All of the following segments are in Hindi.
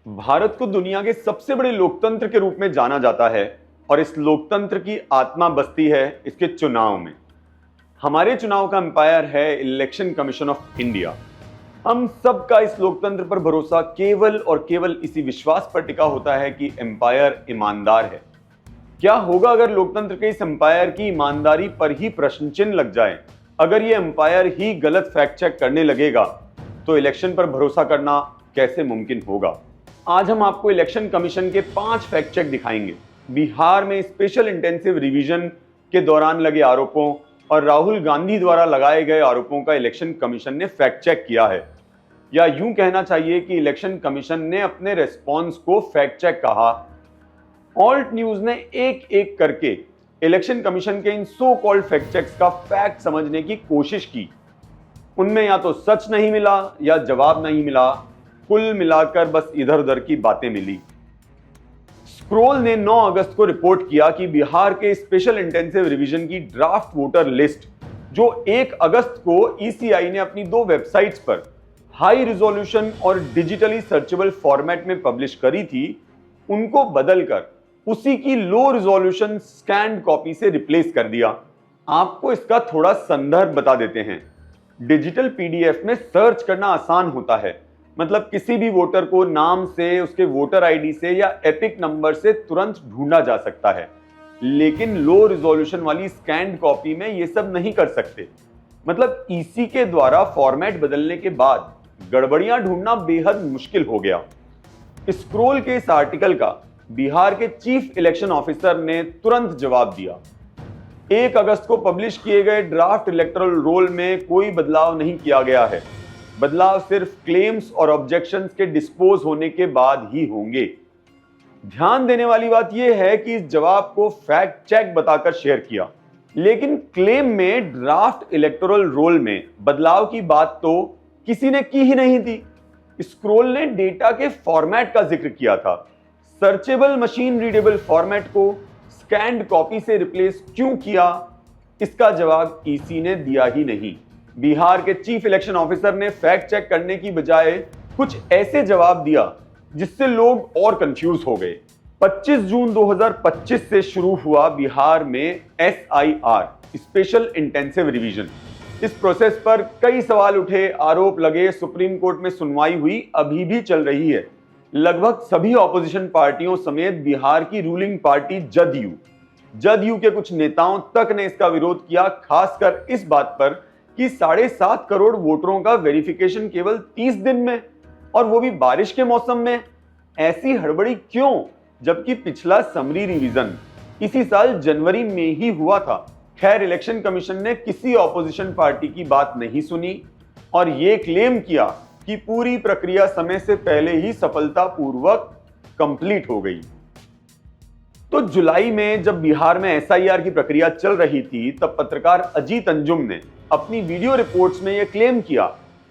भारत को दुनिया के सबसे बड़े लोकतंत्र के रूप में जाना जाता है और इस लोकतंत्र की आत्मा बसती है इसके चुनाव में। हमारे चुनाव का अंपायर है इलेक्शन कमीशन ऑफ इंडिया। हम सबका इस लोकतंत्र पर भरोसा केवल और केवल इसी विश्वास पर टिका होता है कि एम्पायर ईमानदार है। क्या होगा अगर लोकतंत्र के इस एम्पायर की ईमानदारी पर ही प्रश्न चिन्ह लग जाए? अगर ये एम्पायर ही गलत फैक्ट चेक करने लगेगा तो इलेक्शन पर भरोसा करना कैसे मुमकिन होगा? आज हम आपको इलेक्शन कमीशन के 5 फैक्ट चेक दिखाएंगे। बिहार में स्पेशल इंटेंसिव रिवीजन के दौरान लगे आरोपों और राहुल गांधी द्वारा लगाए गए आरोपों का इलेक्शन कमीशन ने फैक्ट चेक किया है, या यूं कहना चाहिए कि इलेक्शन कमीशन ने अपने रेस्पॉन्स को फैक्ट चेक कहा। ऑल्ट न्यूज ने एक एक करके इलेक्शन कमीशन के इन सो कॉल्ड फैक्ट चेक्स का फैक्ट समझने की कोशिश की। उनमें या तो सच नहीं मिला या जवाब नहीं मिला, कुल मिलाकर बस इधर उधर की बातें मिली। स्क्रोल ने 9 अगस्त को रिपोर्ट किया कि बिहार के स्पेशल इंटेंसिव रिवीजन की ड्राफ्ट वोटर लिस्ट जो 1 अगस्त को ईसीआई ने अपनी 2 वेबसाइट्स पर हाई रिजोल्यूशन और डिजिटली सर्चेबल फॉर्मेट में पब्लिश करी थी, उनको बदलकर उसी की लो रिजोल्यूशन स्कैन्ड कॉपी से रिप्लेस कर दिया। आपको इसका थोड़ा संदर्भ बता देते हैं। डिजिटल पीडीएफ में सर्च करना आसान होता है, मतलब किसी भी वोटर को नाम से, उसके वोटर आईडी से या एपिक नंबर से तुरंत ढूंढा जा सकता है, लेकिन लो रिजोल्यूशन वाली स्कैन्ड कॉपी में ये सब नहीं कर सकते। मतलब ईसी के द्वारा फॉर्मेट बदलने के बाद गड़बड़ियां ढूंढना बेहद मुश्किल हो गया। स्क्रोल के इस आर्टिकल का बिहार के चीफ इलेक्शन ऑफिसर ने तुरंत जवाब दिया। 1 अगस्त को पब्लिश किए गए ड्राफ्ट इलेक्टोरल रोल में कोई बदलाव नहीं किया गया है। बदलाव सिर्फ क्लेम्स और ऑब्जेक्शंस के डिस्पोज होने के बाद ही होंगे। ध्यान देने वाली बात यह है कि इस जवाब को फैक्ट चेक बताकर शेयर किया, लेकिन क्लेम में ड्राफ्ट इलेक्टोरल रोल में बदलाव की बात तो किसी ने की ही नहीं थी। स्क्रोल ने डेटा के फॉर्मेट का जिक्र किया था। सर्चेबल मशीन रीडेबल फॉर्मेट को स्कैन्ड कॉपी से रिप्लेस क्यों किया, इसका जवाब ईसी ने दिया ही नहीं। बिहार के चीफ इलेक्शन ऑफिसर ने फैक्ट चेक करने की बजाय कुछ ऐसे जवाब दिया जिससे लोग और कंफ्यूज हो गए। 25 जून 2025 से शुरू हुआ बिहार में SIR स्पेशल इंटेंसिव रिवीजन। इस प्रोसेस पर कई सवाल उठे, आरोप लगे, सुप्रीम कोर्ट में सुनवाई हुई, अभी भी चल रही है। लगभग सभी ऑपोजिशन पार्टियों समेत बिहार की रूलिंग पार्टी जदयू के कुछ नेताओं तक ने इसका विरोध किया, खासकर इस बात पर कि 7.5 करोड़ वोटरों का वेरिफिकेशन केवल 30 दिन में, और वो भी बारिश के मौसम में। ऐसी हड़बड़ी क्यों, जबकि पिछला समरी रिवीजन इसी साल जनवरी में ही हुआ था। खैर, इलेक्शन कमीशन ने किसी ऑपोजिशन पार्टी की बात नहीं सुनी और ये क्लेम किया कि पूरी प्रक्रिया समय से पहले ही सफलतापूर्वक कंप्लीट हो गई। तो जुलाई में जब बिहार में SIR की प्रक्रिया चल रही थी, तब पत्रकार अजीत अंजुम ने अपनी वीडियो रिपोर्ट्स में यह क्लेम किया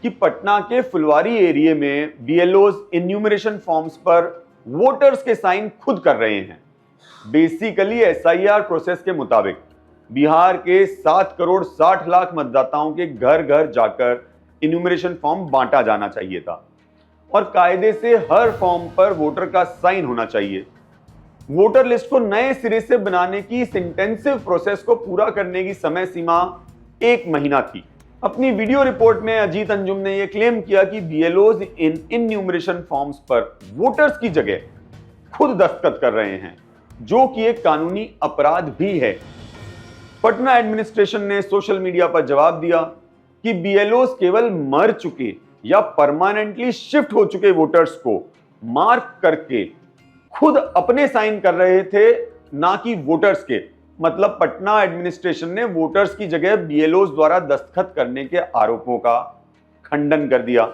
कि पटना के फुलवारी एरिया में BLOs इन्यूमरेशन फॉर्म्स पर वोटर्स के साइन खुद कर रहे हैं। बेसिकली SIR प्रोसेस के मुताबिक बिहार के 7 करोड़ 60 लाख मतदाताओं के घर घर जाकर इन्यूमरेशन फॉर्म बांटा जाना चाहिए था और कायदे से हर फॉर्म पर वोटर का साइन होना चाहिए। वोटर लिस्ट को नए सिरे से बनाने की इस इंटेंसिव प्रोसेस को पूरा करने की समय सीमा 1 महीना थी। अपनी वीडियो रिपोर्ट में अजीत अंजुम ने यह क्लेम किया कि BLOs इन इन्यूमरेशन फॉर्म्स पर वोटर्स की जगह खुद दस्तखत कर रहे हैं, जो कि एक कानूनी अपराध भी है। पटना एडमिनिस्ट्रेशन ने सोशल मीडिया पर जवाब दिया कि BLOs केवल मर चुके या परमानेंटली शिफ्ट हो चुके वोटर्स को मार्क करके खुद अपने साइन कर रहे थे, ना कि वोटर्स के। मतलब पटना एडमिनिस्ट्रेशन ने वोटर्स की जगह BLOs द्वारा दस्तखत करने के आरोपों का खंडन कर दिया।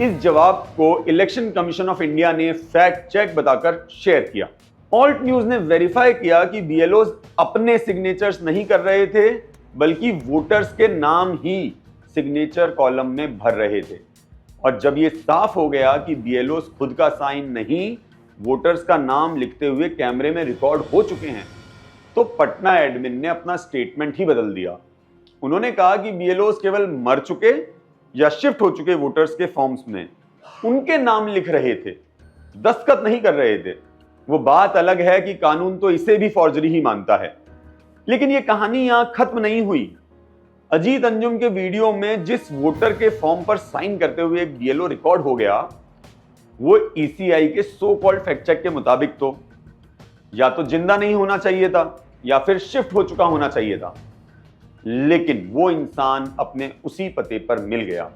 इस जवाब को इलेक्शन कमीशन ऑफ इंडिया ने फैक्ट चेक बताकर शेयर किया। ऑल्ट न्यूज ने वेरीफाई किया कि BLOs अपने सिग्नेचर्स नहीं कर रहे थे, बल्कि वोटर्स के नाम ही सिग्नेचर कॉलम में भर रहे थे। और जब यह साफ हो गया कि BLOs खुद का साइन नहीं, वोटर्स का नाम लिखते हुए कैमरे में रिकॉर्ड हो चुके हैं, तो पटना एडमिन ने अपना स्टेटमेंट ही बदल दिया। उन्होंने कहा कि BLOs केवल मर चुके या शिफ्ट हो चुके वोटर्स के फॉर्म्स में उनके नाम लिख रहे थे। दस्तखत नहीं कर रहे थे। वो बात अलग है कि कानून तो इसे भी फॉर्जरी ही मानता है। लेकिन ये कहानी यहां खत्म नहीं हुई। अजीत अंजुम के वीडियो में जिस वोटर के फॉर्म पर साइन करते हुए एक बीएलओ रिकॉर्ड हो गया, वो ईसीआई के सो कॉल्ड फैक्ट चेक के मुताबिक तो या तो जिंदा नहीं होना चाहिए था या फिर शिफ्ट हो चुका होना चाहिए था। लेकिन वो इंसान अपने उसी पते पर मिल गया।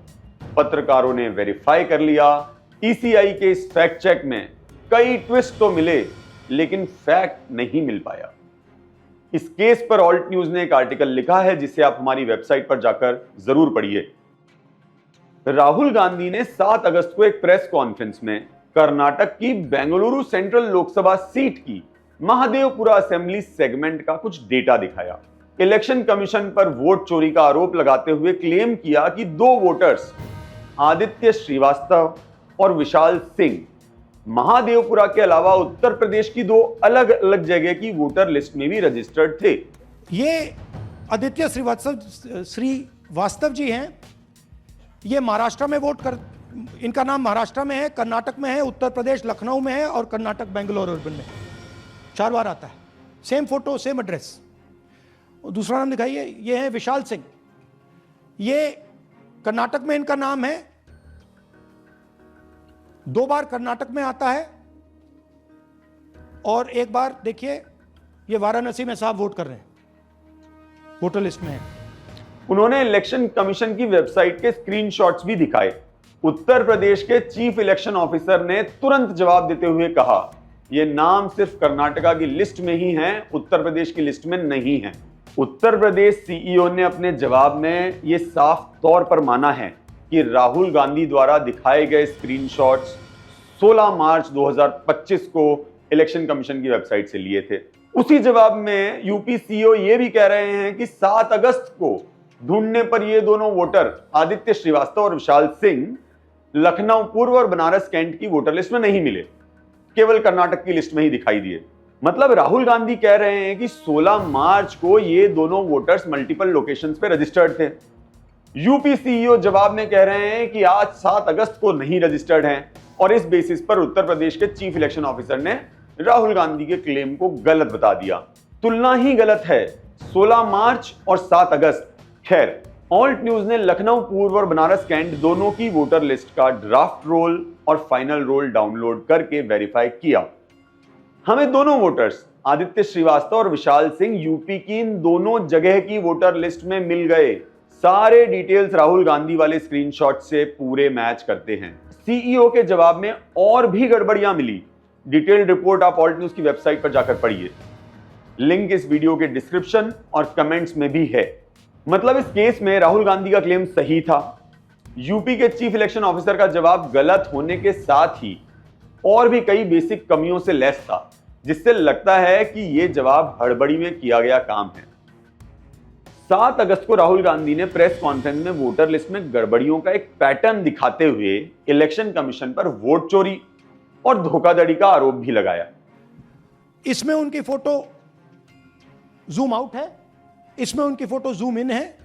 पत्रकारों ने वेरीफाई कर लिया। ईसीआई के इस फैक्ट चेक में कई ट्विस्ट तो मिले, लेकिन फैक्ट नहीं मिल पाया। इस केस पर ऑल्ट न्यूज ने एक आर्टिकल लिखा है, जिसे आप हमारी वेबसाइट पर जाकर जरूर पढ़िए। राहुल गांधी ने 7 अगस्त को एक प्रेस कॉन्फ्रेंस में कर्नाटक की बेंगलुरु सेंट्रल लोकसभा सीट की महादेवपुरा असेंबली सेगमेंट का कुछ डेटा दिखाया। इलेक्शन कमीशन पर वोट चोरी का आरोप लगाते हुए क्लेम किया कि 2 वोटर्स आदित्य श्रीवास्तव और विशाल सिंह महादेवपुरा के अलावा उत्तर प्रदेश की 2 अलग अलग जगह की वोटर लिस्ट में भी रजिस्टर्ड थे। ये आदित्य श्रीवास्तव जी हैं। ये महाराष्ट्र में इनका नाम महाराष्ट्र में है, कर्नाटक में है, उत्तर प्रदेश लखनऊ में है और कर्नाटक बेंगलोर अर्बन में 4 बार आता है। Same photo same address. दूसरा नाम दिखाइए, ये है विशाल सिंह। ये कर्नाटक में इनका नाम है, 2 बार कर्नाटक में आता है और 1 बार देखिए ये वाराणसी में साहब वोट कर रहे हैं, वोटर लिस्ट में है। उन्होंने इलेक्शन कमीशन की वेबसाइट के स्क्रीनशॉट्स भी दिखाए। उत्तर प्रदेश के चीफ इलेक्शन ऑफिसर ने तुरंत जवाब देते हुए कहा, ये नाम सिर्फ कर्नाटका की लिस्ट में ही हैं, उत्तर प्रदेश की लिस्ट में नहीं है। उत्तर प्रदेश सीईओ ने अपने जवाब में ये साफ तौर पर माना है कि राहुल गांधी द्वारा दिखाए गए स्क्रीनशॉट्स 16 मार्च 2025 को इलेक्शन कमीशन की वेबसाइट से लिए थे। उसी जवाब में यूपी सीईओ ये भी कह रहे हैं कि 7 अगस्त को ढूंढने पर ये दोनों वोटर आदित्य श्रीवास्तव और विशाल सिंह लखनऊ पूर्व और बनारस कैंट की वोटर लिस्ट में नहीं मिले, केवल कर्नाटक की लिस्ट में ही दिखाई दिए। मतलब राहुल गांधी कह रहे हैं कि 16 मार्च को ये दोनों वोटर्स मल्टीपल लोकेशंस पे रजिस्टर्ड थे। यूपी सीईओ जवाब में कह रहे हैं कि आज 7 अगस्त को नहीं रजिस्टर्ड हैं और इस बेसिस पर उत्तर प्रदेश के चीफ इलेक्शन ऑफिसर ने राहुल गांधी के क्लेम को गलत बता दिया। तुलना ही गलत है, 16 मार्च और 7 अगस्त। खैर, ऑल्ट न्यूज ने लखनऊ पूर्व और बनारस कैंट दोनों की वोटर लिस्ट का ड्राफ्ट रोल और फाइनल रोल डाउनलोड करके वेरीफाई किया। हमें दोनों वोटर्स आदित्य श्रीवास्तव और विशाल सिंह यूपी की इन दोनों जगह की वोटर लिस्ट में मिल गए। सारे डिटेल्स राहुल गांधी वाले स्क्रीनशॉट से पूरे मैच करते हैं। सीईओ के जवाब में और भी गड़बड़ियां मिली। डिटेल्ड रिपोर्ट आप ऑल्ट न्यूज की वेबसाइट पर जाकर पढ़िए। लिंक इस वीडियो के डिस्क्रिप्शन और कमेंट्स में भी है। मतलब इस केस में राहुल गांधी का क्लेम सही था, यूपी के चीफ इलेक्शन ऑफिसर का जवाब गलत होने के साथ ही और भी कई बेसिक कमियों से लैस था, जिससे लगता है कि यह जवाब हड़बड़ी में किया गया काम है। 7 अगस्त को राहुल गांधी ने प्रेस कॉन्फ्रेंस में वोटर लिस्ट में गड़बड़ियों का एक पैटर्न दिखाते हुए इलेक्शन कमीशन पर वोट चोरी और धोखाधड़ी का आरोप भी लगाया। इसमें उनकी फोटो जूम आउट है, इसमें उनकी फोटो जूम इन है।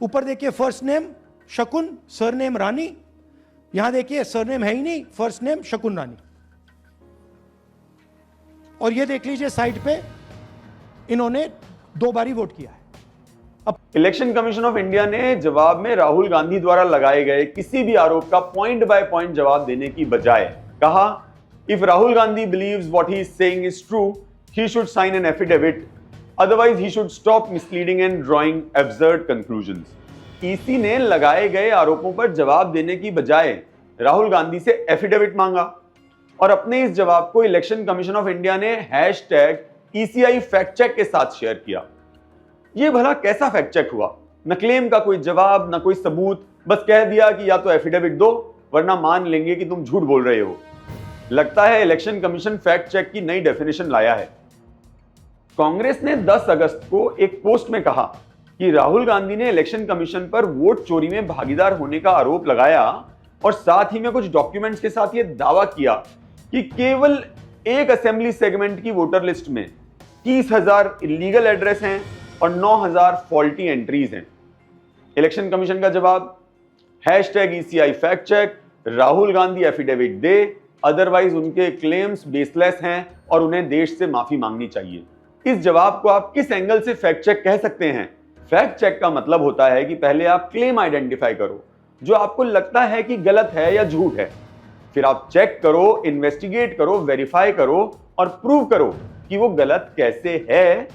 ऊपर देखिए फर्स्ट नेम शकुन, सरनेम रानी। यहां देखिए सरनेम है ही नहीं, फर्स्ट नेम शकुन रानी। और ये देख लीजिए साइड पे इन्होंने 2 बारी वोट किया है। अब इलेक्शन कमीशन ऑफ इंडिया ने जवाब में राहुल गांधी द्वारा लगाए गए किसी भी आरोप का पॉइंट बाय पॉइंट जवाब देने की बजाय कहा, if Rahul Gandhi believes what he is saying is true, he should sign an affidavit. Otherwise, he should stop misleading and drawing absurd conclusions. EC ने लगाए गए आरोपों पर जवाब देने की बजाय राहुल गांधी से एफिडेविट मांगा और अपने इस जवाब को इलेक्शन कमीशन ऑफ इंडिया ने #ECI फैक्ट चेक के साथ शेयर किया। यह भला कैसा फैक्ट चेक हुआ? न क्लेम का कोई जवाब, न कोई सबूत, बस कह दिया कि या तो एफिडेविट दो वरना मान लेंगे कि तुम झूठ बोल रहे हो। लगता है इलेक्शन कमीशन फैक्ट चेक की नई डेफिनेशन लाया है। कांग्रेस ने 10 अगस्त को एक पोस्ट में कहा कि राहुल गांधी ने इलेक्शन कमीशन पर वोट चोरी में भागीदार होने का आरोप लगाया और साथ ही में कुछ डॉक्यूमेंट्स के साथ यह दावा किया कि केवल एक असेंबली सेगमेंट की वोटर लिस्ट में 30,000 इलीगल एड्रेस हैं और 9,000 फॉल्टी एंट्रीज हैं। इलेक्शन कमीशन का जवाब, #ECI fact check, Rahul Gandhi affidavit दे, अदरवाइज उनके क्लेम्स बेसलेस हैं और उन्हें देश से माफी मांगनी चाहिए। इस जवाब को आप किस एंगल से फैक्ट चेक कह सकते हैं? फैक्ट चेक का मतलब होता है कि पहले आप क्लेम आइडेंटिफाई करो जो आपको लगता है कि गलत है या झूठ है, फिर आप चेक करो, इन्वेस्टिगेट करो, वेरीफाई करो और प्रूव करो कि वो गलत कैसे है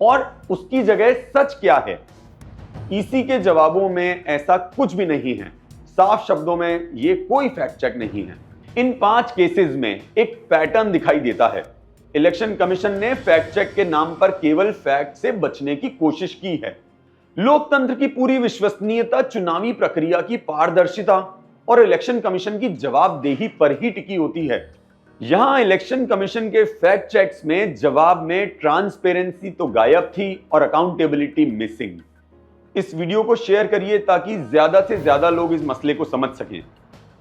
और उसकी जगह सच क्या है। इसी के जवाबों में ऐसा कुछ भी नहीं है। साफ शब्दों में ये कोई फैक्ट चेक नहीं है। इन 5 केसेस में एक पैटर्न दिखाई देता है। इलेक्शन कमीशन ने फैक्ट चेक के नाम पर केवल फैक्ट से बचने की कोशिश की है। लोकतंत्र की पूरी विश्वसनीयता चुनावी प्रक्रिया की पारदर्शिता और इलेक्शन कमीशन की जवाबदेही पर ही टिकी होती है। यहां इलेक्शन कमीशन के फैक्ट चेक्स में जवाब में ट्रांसपेरेंसी तो गायब थी और अकाउंटेबिलिटी मिसिंग। इस वीडियो को शेयर करिए ताकि ज्यादा से ज्यादा लोग इस मसले को समझ सकें।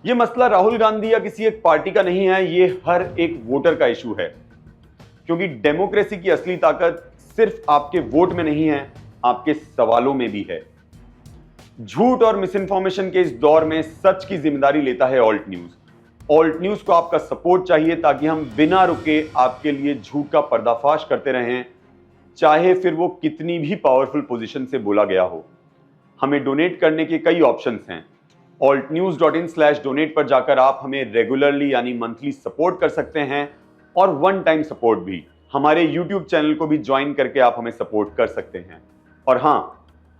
यह मसला राहुल गांधी या किसी एक पार्टी का नहीं है, यह हर एक वोटर का इशू है, क्योंकि डेमोक्रेसी की असली ताकत सिर्फ आपके वोट में नहीं है, आपके सवालों में भी है। झूठ और मिस इन्फॉर्मेशन के इस दौर में सच की जिम्मेदारी लेता है ऑल्ट न्यूज। ऑल्ट न्यूज को आपका सपोर्ट चाहिए ताकि हम बिना रुके आपके लिए झूठ का पर्दाफाश करते रहें, चाहे फिर वो कितनी भी पावरफुल पोजीशन से बोला गया हो। हमें डोनेट करने के कई ऑप्शंस हैं। altnews.in/donate पर जाकर आप हमें रेगुलरली यानी मंथली सपोर्ट कर सकते हैं और वन टाइम सपोर्ट भी। हमारे YouTube चैनल को भी ज्वाइन करके आप हमें सपोर्ट कर सकते हैं। और हां,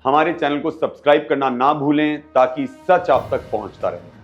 हमारे चैनल को सब्सक्राइब करना ना भूलें ताकि सच आप तक पहुंचता रहे।